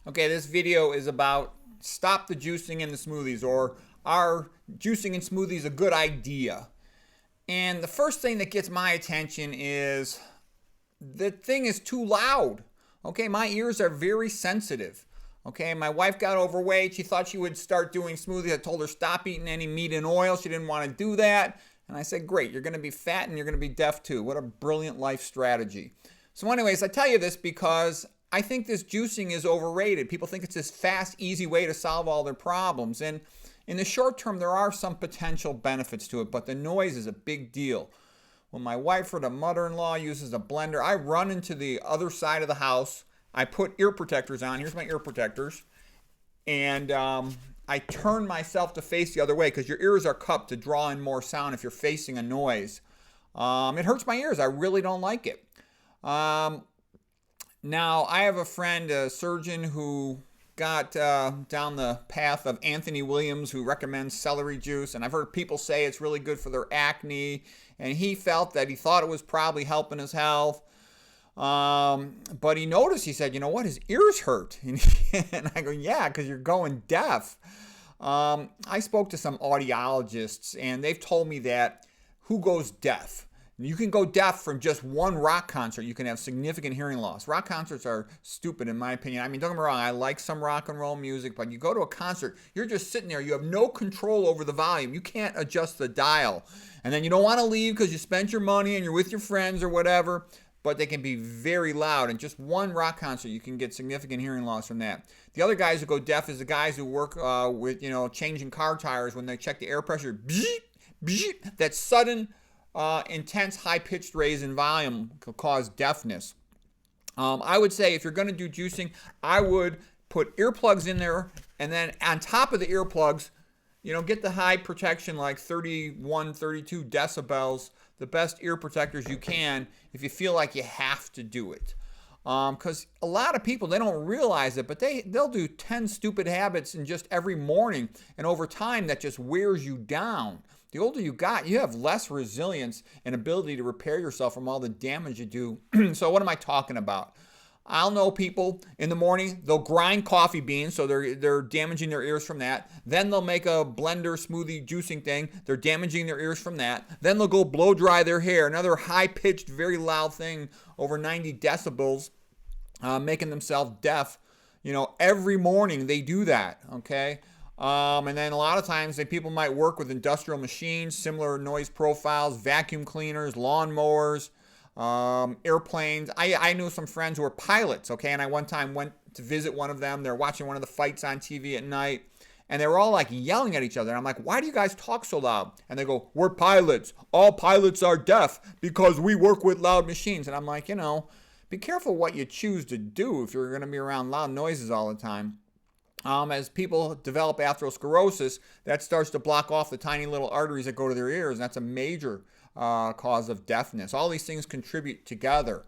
Okay, this video is about stop the juicing in the smoothies, or are juicing in smoothies a good idea? And the first thing that gets my attention is the thing is too loud. Okay, my ears are very sensitive. Okay, my wife got overweight. She thought she would start doing smoothies. I told her stop eating any meat and oil. She didn't want to do that. And I said, great, you're going to be fat and you're going to be deaf too. What a brilliant life strategy. So anyways, I tell you this because I think this juicing is overrated. People think it's this fast, easy way to solve all their problems. And in the short term, there are some potential benefits to it, but the noise is a big deal. When my wife or the mother-in-law uses a blender, I run into the other side of the house. I put ear protectors on. Here's my ear protectors. And I turn myself to face the other way because your ears are cupped to draw in more sound if you're facing a noise. It hurts my ears. I really don't like it. Now, I have a friend, a surgeon, who got down the path of Anthony Williams, who recommends celery juice. And I've heard people say it's really good for their acne. And he felt that he thought it was probably helping his health. But he noticed, he said, you know what, his ears hurt. And I go, yeah, because you're going deaf. I spoke to some audiologists, and they've told me that who goes deaf? You can go deaf from just one rock concert. You can have significant hearing loss. Rock concerts are stupid, in my opinion. I mean, don't get me wrong, I like some rock and roll music, but you go to a concert, you're just sitting there. You have no control over the volume. You can't adjust the dial. And then you don't want to leave because you spent your money and you're with your friends or whatever, but they can be very loud. And just one rock concert, you can get significant hearing loss from that. The other guys who go deaf is the guys who work with, changing car tires when they check the air pressure. Bzz, bzz, that sudden intense high-pitched raise in volume could cause deafness. I would say if you're going to do juicing, I would put earplugs in there, and then on top of the earplugs, get the high protection like 31, 32 decibels, the best ear protectors you can if you feel like you have to do it. Because a lot of people, they don't realize it, but they'll do 10 stupid habits in just every morning, and over time that just wears you down. The older you got, you have less resilience and ability to repair yourself from all the damage you do. So what am I talking about? I'll know people in the morning, they'll grind coffee beans, so they're damaging their ears from that. Then they'll make a blender smoothie juicing thing. They're damaging their ears from that. Then they'll go blow dry their hair, another high-pitched, very loud thing, over 90 decibels, making themselves deaf. Every morning they do that, okay? And then a lot of times people might work with industrial machines, similar noise profiles, vacuum cleaners, lawnmowers, airplanes. I knew some friends who were pilots, okay? And I one time went to visit one of them. They're watching one of the fights on TV at night, and they were all like yelling at each other. And I'm like, why do you guys talk so loud? And they go, we're pilots. All pilots are deaf because we work with loud machines. And I'm like, be careful what you choose to do if you're going to be around loud noises all the time. As people develop atherosclerosis, that starts to block off the tiny little arteries that go to their ears, and that's a major cause of deafness. All these things contribute together.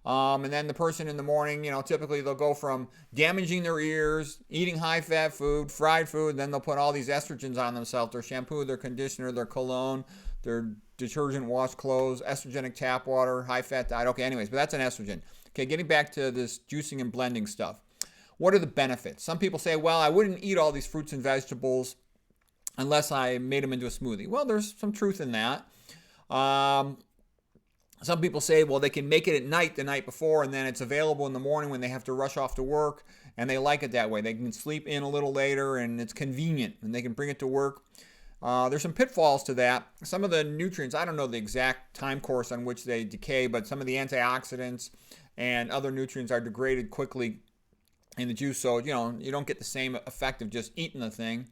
And then the person in the morning, typically they'll go from damaging their ears, eating high-fat food, fried food, then they'll put all these estrogens on themselves, their shampoo, their conditioner, their cologne, their detergent, wash clothes, estrogenic tap water, high-fat diet. Okay, anyways, but that's an estrogen. Okay, getting back to this juicing and blending stuff. What are the benefits? Some people say, well, I wouldn't eat all these fruits and vegetables unless I made them into a smoothie. Well, there's some truth in that. Some people say, well, they can make it at night the night before, and then it's available in the morning when they have to rush off to work, and they like it that way. They can sleep in a little later, and it's convenient, and they can bring it to work. There's some pitfalls to that. Some of the nutrients, I don't know the exact time course on which they decay, but some of the antioxidants and other nutrients are degraded quickly in the juice, so you don't get the same effect of just eating the thing.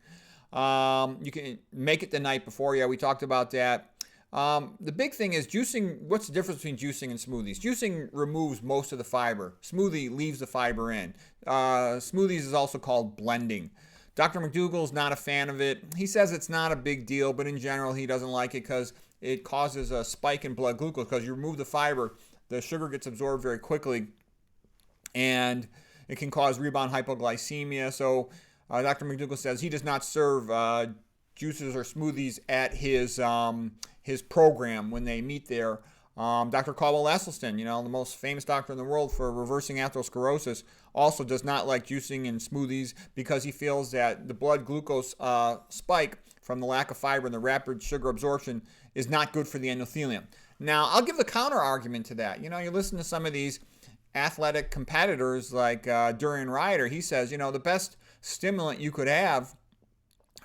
You can make it the night before. Yeah, we talked about that. The big thing is juicing. What's the difference between juicing and smoothies? Juicing removes most of the fiber. Smoothie leaves the fiber in. Smoothies is also called blending. Dr. McDougall is not a fan of it. He says it's not a big deal, but in general he doesn't like it because it causes a spike in blood glucose. Because you remove the fiber, the sugar gets absorbed very quickly, and it can cause rebound hypoglycemia. So Dr. McDougall says he does not serve juices or smoothies at his program when they meet there. Dr. Caldwell Esselstyn, the most famous doctor in the world for reversing atherosclerosis, also does not like juicing and smoothies because he feels that the blood glucose spike from the lack of fiber and the rapid sugar absorption is not good for the endothelium. Now, I'll give the counter argument to that. You listen to some of these athletic competitors like Durian Ryder. He says, the best stimulant you could have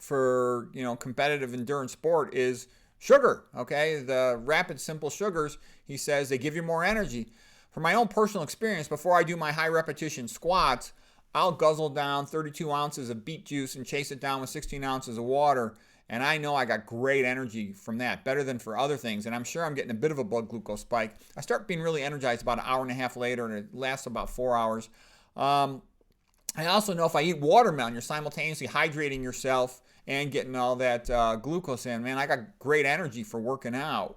for, competitive endurance sport is sugar, okay? The rapid, simple sugars, he says, they give you more energy. From my own personal experience, before I do my high repetition squats, I'll guzzle down 32 ounces of beet juice and chase it down with 16 ounces of water. And I know I got great energy from that, better than for other things. And I'm sure I'm getting a bit of a blood glucose spike. I start being really energized about an hour and a half later, and it lasts about 4 hours. I also know if I eat watermelon, you're simultaneously hydrating yourself and getting all that glucose in. Man, I got great energy for working out.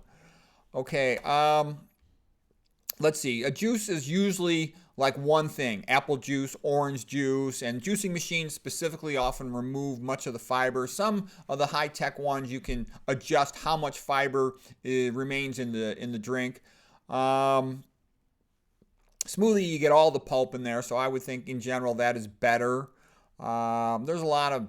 Okay, let's see. A juice is usually like one thing: apple juice, orange juice, and juicing machines specifically often remove much of the fiber. Some of the high-tech ones, you can adjust how much fiber remains in the drink. Smoothie, you get all the pulp in there, so I would think in general that is better. There's a lot of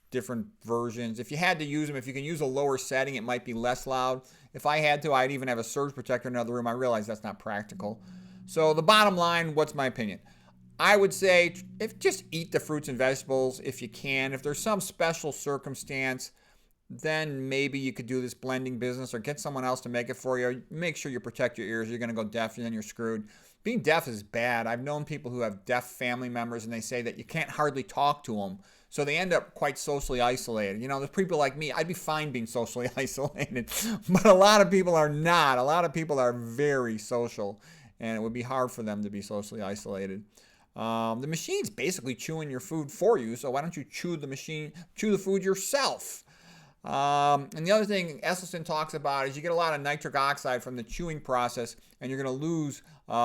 different versions. If you had to use them, if you can use a lower setting, it might be less loud. If I had to, I'd even have a surge protector in another room. I realize that's not practical. So the bottom line, what's my opinion? I would say just eat the fruits and vegetables if you can. If there's some special circumstance, then maybe you could do this blending business or get someone else to make it for you. Make sure you protect your ears. You're going to go deaf, and then you're screwed. Being deaf is bad. I've known people who have deaf family members, and they say that you can't hardly talk to them. So they end up quite socially isolated. There's people like me. I'd be fine being socially isolated. But a lot of people are not. A lot of people are very social, and it would be hard for them to be socially isolated. The machine's basically chewing your food for you, so why don't you chew the food yourself? And the other thing Esselstyn talks about is you get a lot of nitric oxide from the chewing process, and you're going to lose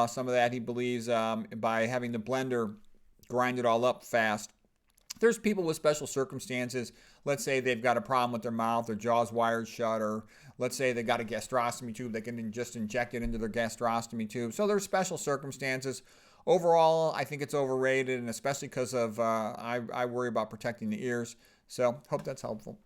some of that, he believes, by having the blender grind it all up fast. There's people with special circumstances. Let's say they've got a problem with their mouth, their jaw's wired shut, or let's say they've got a gastrostomy tube. They can just inject it into their gastrostomy tube. So there's special circumstances. Overall, I think it's overrated, and especially because of I worry about protecting the ears. So hope that's helpful.